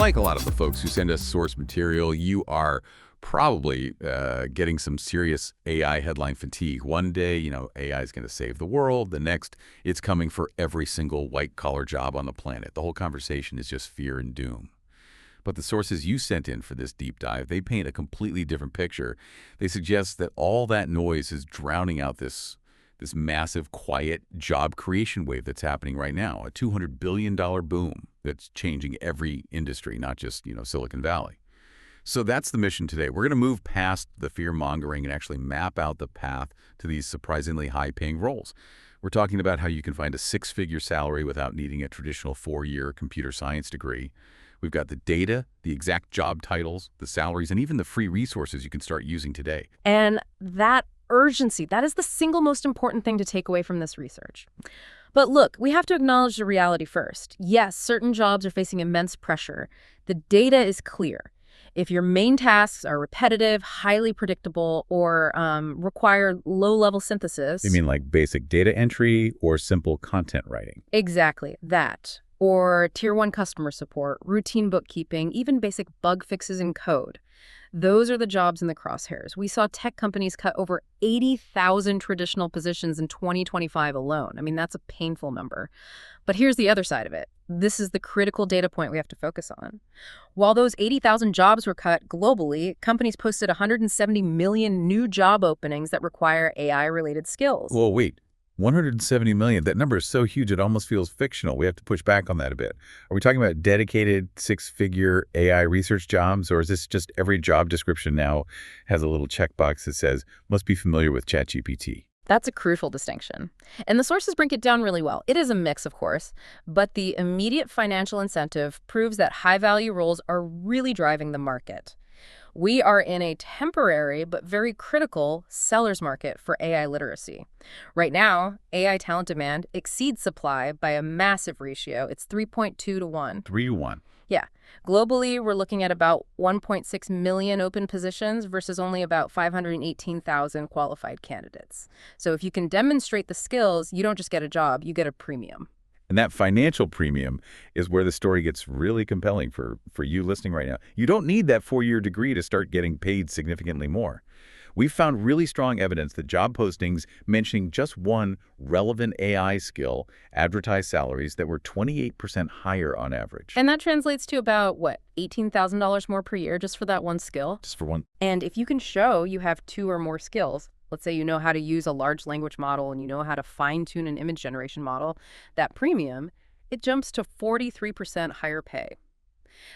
Like a lot of the folks who send us source material, you are probably getting some serious AI headline fatigue. One day, AI is going to save the world. The next, it's coming for every single white-collar job on the planet. The whole conversation is just fear and doom. But the sources you sent in for this deep dive, they paint a completely different picture. They suggest that all that noise is drowning out this massive, quiet job creation wave that's happening right now, a $200 billion boom that's changing every industry, not just, Silicon Valley. So that's the mission today. We're going to move past the fear-mongering and actually map out the path to these surprisingly high-paying roles. We're talking about how you can find a six-figure salary without needing a traditional four-year computer science degree. We've got the data, the exact job titles, the salaries, and even the free resources you can start using today. And that urgency, that is the single most important thing to take away from this research. But look, we have to acknowledge the reality first. Yes, certain jobs are facing immense pressure. The data is clear. If your main tasks are repetitive, highly predictable, or require low-level synthesis... You mean like basic data entry or simple content writing? Exactly, that. Or Tier 1 customer support, routine bookkeeping, even basic bug fixes in code. Those are the jobs in the crosshairs. We saw tech companies cut over 80,000 traditional positions in 2025 alone. I mean, that's a painful number. But here's the other side of it. This is the critical data point we have to focus on. While those 80,000 jobs were cut globally, companies posted 170 million new job openings that require AI-related skills. Well, wait. 170 million. That number is so huge it almost feels fictional. We have to push back on that a bit. Are we talking about dedicated six-figure AI research jobs, or is this just every job description now has a little checkbox that says, must be familiar with ChatGPT? That's a crucial distinction. And the sources break it down really well. It is a mix, of course, but the immediate financial incentive proves that high-value roles are really driving the market. We are in a temporary but very critical seller's market for AI literacy. Right now, AI talent demand exceeds supply by a massive ratio. It's 3.2 to 1. 3 to 1. Yeah. Globally, we're looking at about 1.6 million open positions versus only about 518,000 qualified candidates. So if you can demonstrate the skills, you don't just get a job, you get a premium. And that financial premium is where the story gets really compelling for you listening right now. You don't need that four-year degree to start getting paid significantly more. We've found really strong evidence that job postings mentioning just one relevant AI skill advertise salaries that were 28% higher on average. And that translates to about, $18,000 more per year just for that one skill? Just for one. And if you can show you have two or more skills, let's say you know how to use a large language model and you know how to fine-tune an image generation model, that premium, it jumps to 43% higher pay.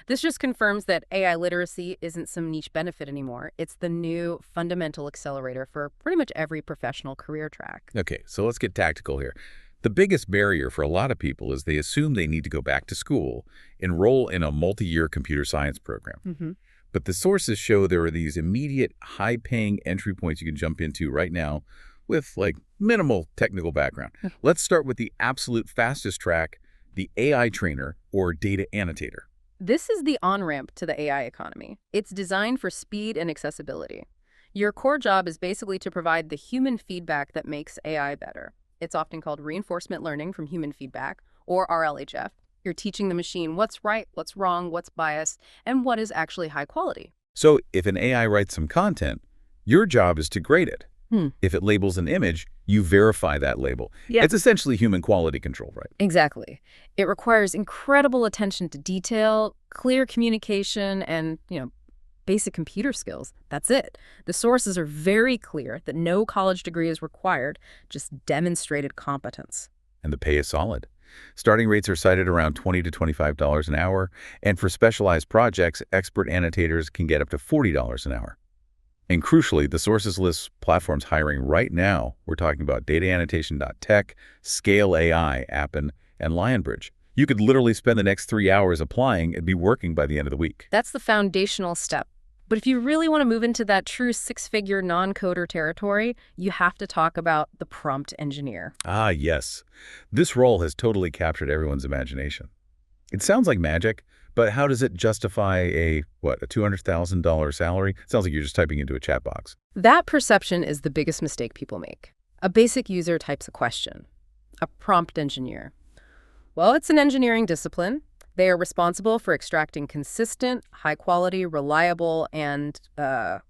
This just confirms that AI literacy isn't some niche benefit anymore. It's the new fundamental accelerator for pretty much every professional career track. Okay, so let's get tactical here. The biggest barrier for a lot of people is they assume they need to go back to school, enroll in a multi-year computer science program. But the sources show there are these immediate, high-paying entry points you can jump into right now with, minimal technical background. Let's start with the absolute fastest track, the AI trainer or data annotator. This is the on-ramp to the AI economy. It's designed for speed and accessibility. Your core job is basically to provide the human feedback that makes AI better. It's often called reinforcement learning from human feedback, or RLHF. You're teaching the machine what's right, what's wrong, what's biased, and what is actually high quality. So if an AI writes some content, your job is to grade it. If it labels an image, you verify that label. Yeah. It's essentially human quality control, right? Exactly. It requires incredible attention to detail, clear communication, and, basic computer skills. That's it. The sources are very clear that no college degree is required, just demonstrated competence. And the pay is solid. Starting rates are cited around $20 to $25 an hour, and for specialized projects, expert annotators can get up to $40 an hour. And crucially, the sources list platforms hiring right now. We're talking about dataannotation.tech, Scale AI, Appen, and Lionbridge. You could literally spend the next 3 hours applying and be working by the end of the week. That's the foundational step. But if you really want to move into that true six-figure non-coder territory, you have to talk about the prompt engineer. Ah, yes. This role has totally captured everyone's imagination. It sounds like magic, but how does it justify a $200,000 salary? It sounds like you're just typing into a chat box. That perception is the biggest mistake people make. A basic user types a question. A prompt engineer. Well, it's an engineering discipline. They are responsible for extracting consistent, high-quality, reliable, and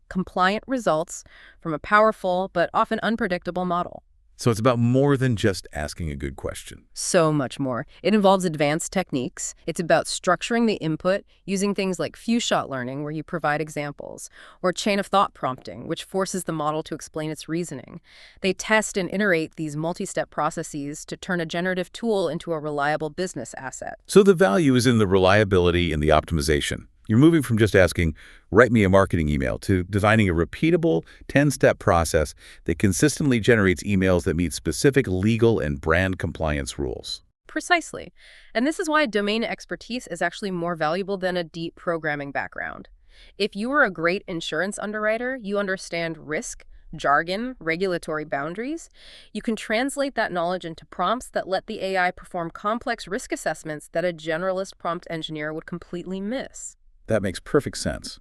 compliant results from a powerful but often unpredictable model. So it's about more than just asking a good question. So much more. It involves advanced techniques. It's about structuring the input using things like few-shot learning, where you provide examples, or chain of thought prompting, which forces the model to explain its reasoning. They test and iterate these multi-step processes to turn a generative tool into a reliable business asset. So the value is in the reliability and the optimization. You're moving from just asking, write me a marketing email, to designing a repeatable 10-step process that consistently generates emails that meet specific legal and brand compliance rules. Precisely. And this is why domain expertise is actually more valuable than a deep programming background. If you are a great insurance underwriter, you understand risk, jargon, regulatory boundaries, you can translate that knowledge into prompts that let the AI perform complex risk assessments that a generalist prompt engineer would completely miss. That makes perfect sense.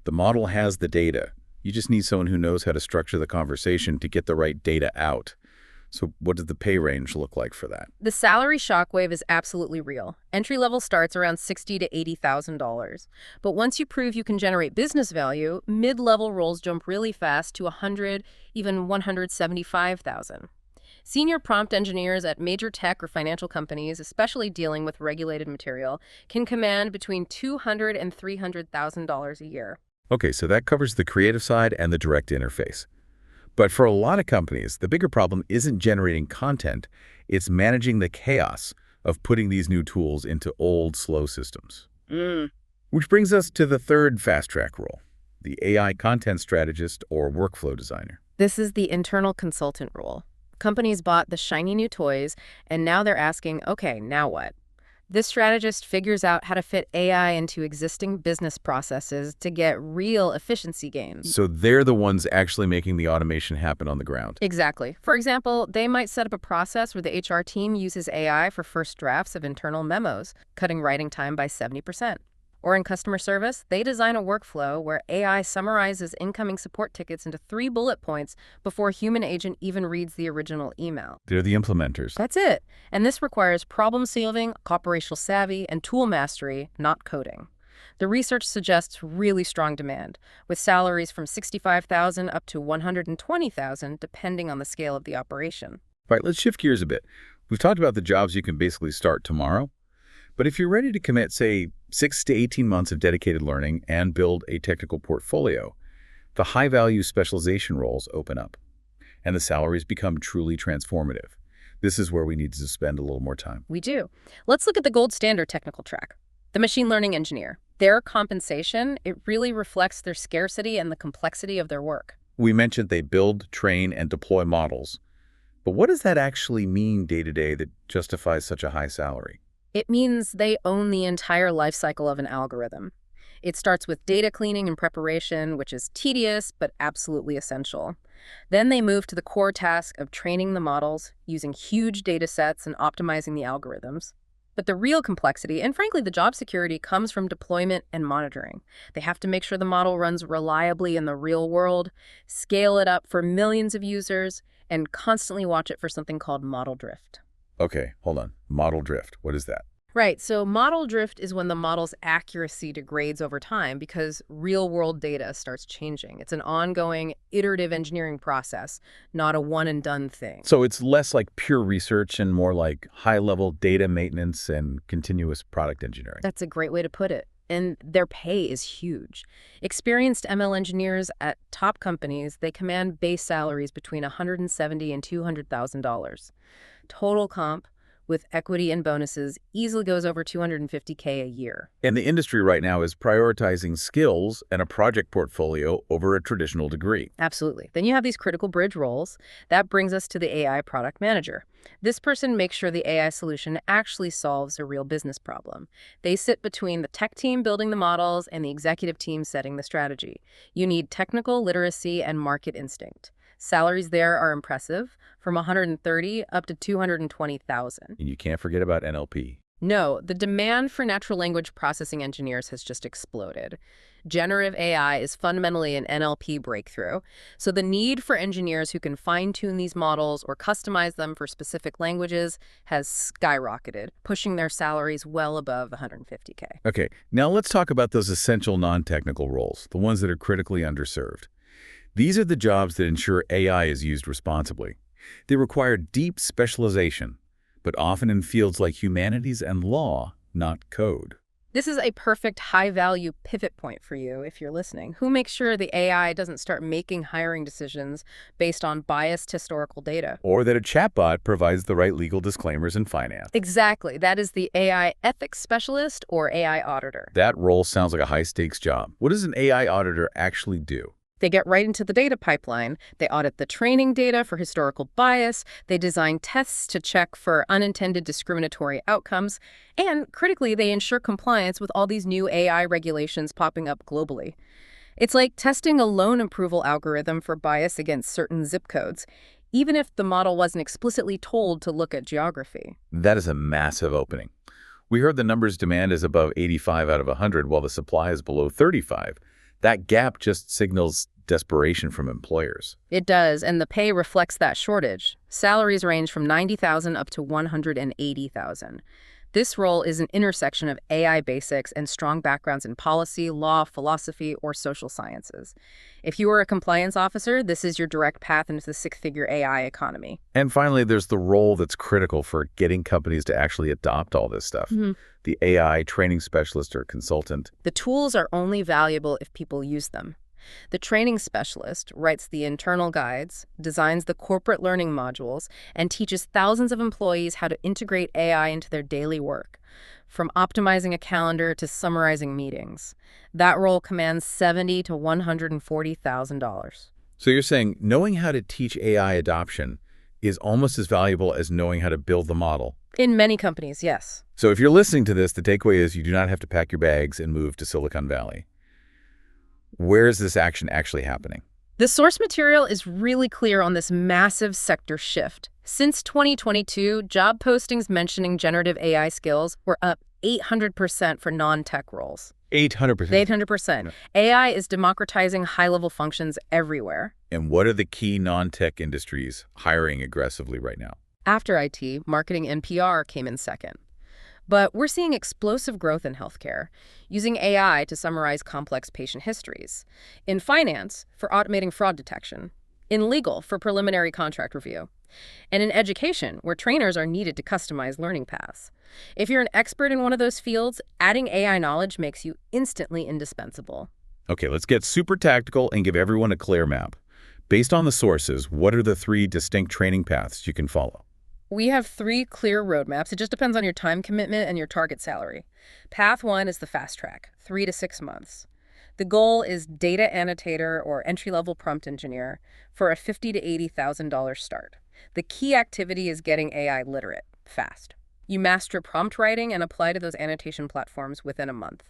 The model has the data. You just need someone who knows how to structure the conversation to get the right data out. So what does the pay range look like for that? The salary shockwave is absolutely real. Entry level starts around $60,000 to $80,000. But once you prove you can generate business value, mid-level roles jump really fast to $100,000, even $175,000. Senior prompt engineers at major tech or financial companies, especially dealing with regulated material, can command between $200,000 and $300,000 a year. Okay, so that covers the creative side and the direct interface. But for a lot of companies, the bigger problem isn't generating content, it's managing the chaos of putting these new tools into old, slow systems. Which brings us to the third fast-track role, the AI content strategist or workflow designer. This is the internal consultant role. Companies bought the shiny new toys, and now they're asking, okay, now what? This strategist figures out how to fit AI into existing business processes to get real efficiency gains. So they're the ones actually making the automation happen on the ground. Exactly. For example, they might set up a process where the HR team uses AI for first drafts of internal memos, cutting writing time by 70%. Or in customer service, they design a workflow where AI summarizes incoming support tickets into 3 bullet points before a human agent even reads the original email. They're the implementers. That's it. And this requires problem solving, operational savvy, and tool mastery, not coding. The research suggests really strong demand, with salaries from $65,000 up to $120,000 depending on the scale of the operation. All right, let's shift gears a bit. We've talked about the jobs you can basically start tomorrow. But if you're ready to commit, say, 6 to 18 months of dedicated learning and build a technical portfolio, the high-value specialization roles open up, and the salaries become truly transformative. This is where we need to spend a little more time. We do. Let's look at the gold standard technical track, the machine learning engineer. Their compensation, it really reflects their scarcity and the complexity of their work. We mentioned they build, train, and deploy models. But what does that actually mean day-to-day that justifies such a high salary? It means they own the entire life cycle of an algorithm. It starts with data cleaning and preparation, which is tedious but absolutely essential. Then they move to the core task of training the models, using huge data sets and optimizing the algorithms. But the real complexity, and frankly the job security, comes from deployment and monitoring. They have to make sure the model runs reliably in the real world, scale it up for millions of users, and constantly watch it for something called model drift. Okay, hold on. Model drift. What is that? Right, so model drift is when the model's accuracy degrades over time because real-world data starts changing. It's an ongoing, iterative engineering process, not a one-and-done thing. So it's less like pure research and more like high-level data maintenance and continuous product engineering. That's a great way to put it. And their pay is huge. Experienced ML engineers at top companies, they command base salaries between $170,000 and $200,000. Total comp, with equity and bonuses, easily goes over $250K a year. And the industry right now is prioritizing skills and a project portfolio over a traditional degree. Absolutely. Then you have these critical bridge roles. That brings us to the AI product manager. This person makes sure the AI solution actually solves a real business problem. They sit between the tech team building the models and the executive team setting the strategy. You need technical literacy and market instinct. Salaries there are impressive, from $130,000 up to $220,000. And you can't forget about NLP. No, the demand for natural language processing engineers has just exploded. Generative AI is fundamentally an NLP breakthrough, so the need for engineers who can fine-tune these models or customize them for specific languages has skyrocketed, pushing their salaries well above 150K. Okay, now let's talk about those essential non-technical roles, the ones that are critically underserved. These are the jobs that ensure AI is used responsibly. They require deep specialization, but often in fields like humanities and law, not code. This is a perfect high-value pivot point for you if you're listening. Who makes sure the AI doesn't start making hiring decisions based on biased historical data? Or that a chatbot provides the right legal disclaimers in finance. Exactly. That is the AI ethics specialist or AI auditor. That role sounds like a high-stakes job. What does an AI auditor actually do? They get right into the data pipeline. They audit the training data for historical bias. They design tests to check for unintended discriminatory outcomes. And critically, they ensure compliance with all these new AI regulations popping up globally. It's like testing a loan approval algorithm for bias against certain zip codes, even if the model wasn't explicitly told to look at geography. That is a massive opening. We heard the numbers demand is above 85 out of 100, while the supply is below 35. That gap just signals desperation from employers. It does, and the pay reflects that shortage. Salaries range from $90,000 up to $180,000. This role is an intersection of AI basics and strong backgrounds in policy, law, philosophy, or social sciences. If you are a compliance officer, this is your direct path into the six-figure AI economy. And finally, there's the role that's critical for getting companies to actually adopt all this stuff. The AI training specialist or consultant. The tools are only valuable if people use them. The training specialist writes the internal guides, designs the corporate learning modules, and teaches thousands of employees how to integrate AI into their daily work, from optimizing a calendar to summarizing meetings. That role commands $70,000 to $140,000. So you're saying knowing how to teach AI adoption is almost as valuable as knowing how to build the model? In many companies, yes. So if you're listening to this, the takeaway is you do not have to pack your bags and move to Silicon Valley. Where is this action actually happening? The source material is really clear on this massive sector shift. Since 2022, job postings mentioning generative AI skills were up 800% for non-tech roles. 800%. 800%. AI is democratizing high-level functions everywhere. And what are the key non-tech industries hiring aggressively right now? After IT, marketing and PR came in second. But we're seeing explosive growth in healthcare, using AI to summarize complex patient histories. In finance, for automating fraud detection. In legal, for preliminary contract review. And in education, where trainers are needed to customize learning paths. If you're an expert in one of those fields, adding AI knowledge makes you instantly indispensable. Okay, let's get super tactical and give everyone a clear map. Based on the sources, what are the 3 distinct training paths you can follow? We have 3 clear roadmaps. It just depends on your time commitment and your target salary. Path 1 is the fast track, 3 to 6 months. The goal is data annotator or entry-level prompt engineer for a $50,000 to $80,000 start. The key activity is getting AI literate, fast. You master prompt writing and apply to those annotation platforms within a month.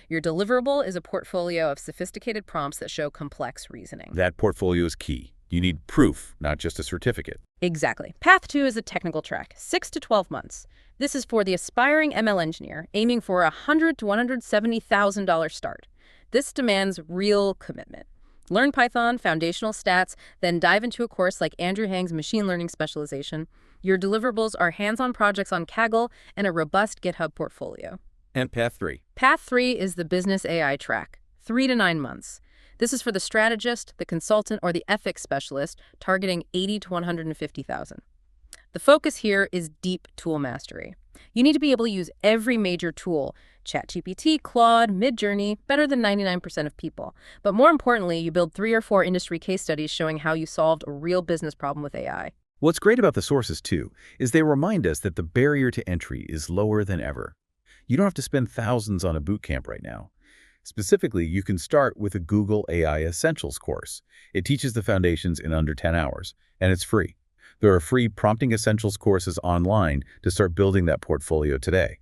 Your deliverable is a portfolio of sophisticated prompts that show complex reasoning. That portfolio is key. You need proof, not just a certificate. Exactly. Path 2 is a technical track, 6 to 12 months. This is for the aspiring ML engineer, aiming for a $100,000 to $170,000 start. This demands real commitment. Learn Python, foundational stats, then dive into a course like Andrew Hang's machine learning specialization. Your deliverables are hands-on projects on Kaggle and a robust GitHub portfolio. And path 3? Path 3 is the business AI track, 3 to 9 months. This is for the strategist, the consultant, or the ethics specialist, targeting $80,000 to $150,000. The focus here is deep tool mastery. You need to be able to use every major tool, ChatGPT, Claude, Midjourney, better than 99% of people. But more importantly, you build 3 or 4 industry case studies showing how you solved a real business problem with AI. What's great about the sources, too, is they remind us that the barrier to entry is lower than ever. You don't have to spend thousands on a boot camp right now. Specifically, you can start with a Google AI Essentials course. It teaches the foundations in under 10 hours, and it's free. There are free Prompting Essentials courses online to start building that portfolio today.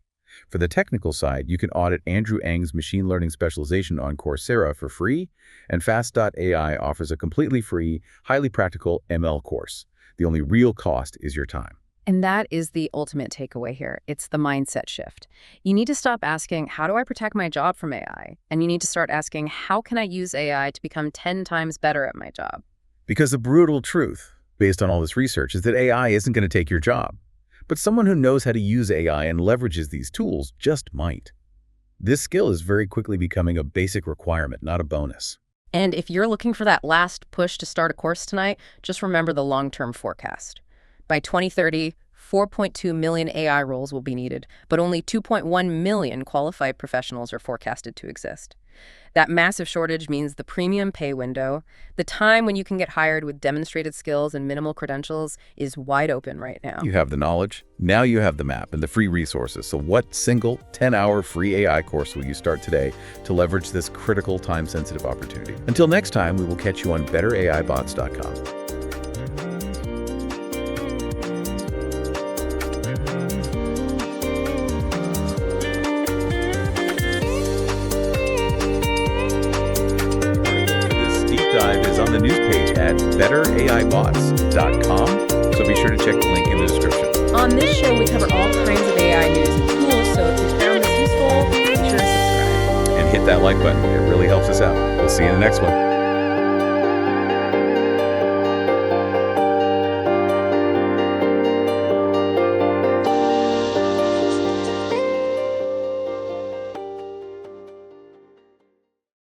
For the technical side, you can audit Andrew Ng's machine learning specialization on Coursera for free, and Fast.ai offers a completely free, highly practical ML course. The only real cost is your time. And that is the ultimate takeaway here. It's the mindset shift. You need to stop asking, how do I protect my job from AI? And you need to start asking, how can I use AI to become 10 times better at my job? Because the brutal truth, based on all this research, is that AI isn't going to take your job. But someone who knows how to use AI and leverages these tools just might. This skill is very quickly becoming a basic requirement, not a bonus. And if you're looking for that last push to start a course tonight, just remember the long-term forecast. By 2030, 4.2 million AI roles will be needed, but only 2.1 million qualified professionals are forecasted to exist. That massive shortage means the premium pay window, the time when you can get hired with demonstrated skills and minimal credentials, is wide open right now. You have the knowledge, now you have the map and the free resources. So what single 10-hour free AI course will you start today to leverage this critical time-sensitive opportunity? Until next time, we will catch you on betteraibots.com. Dive is on the news page at betteraibots.com, so be sure to check the link in the description. On this show, we cover all kinds of AI news and tools, so if you found this useful, be sure to subscribe. And hit that like button. It really helps us out. We'll see you in the next one.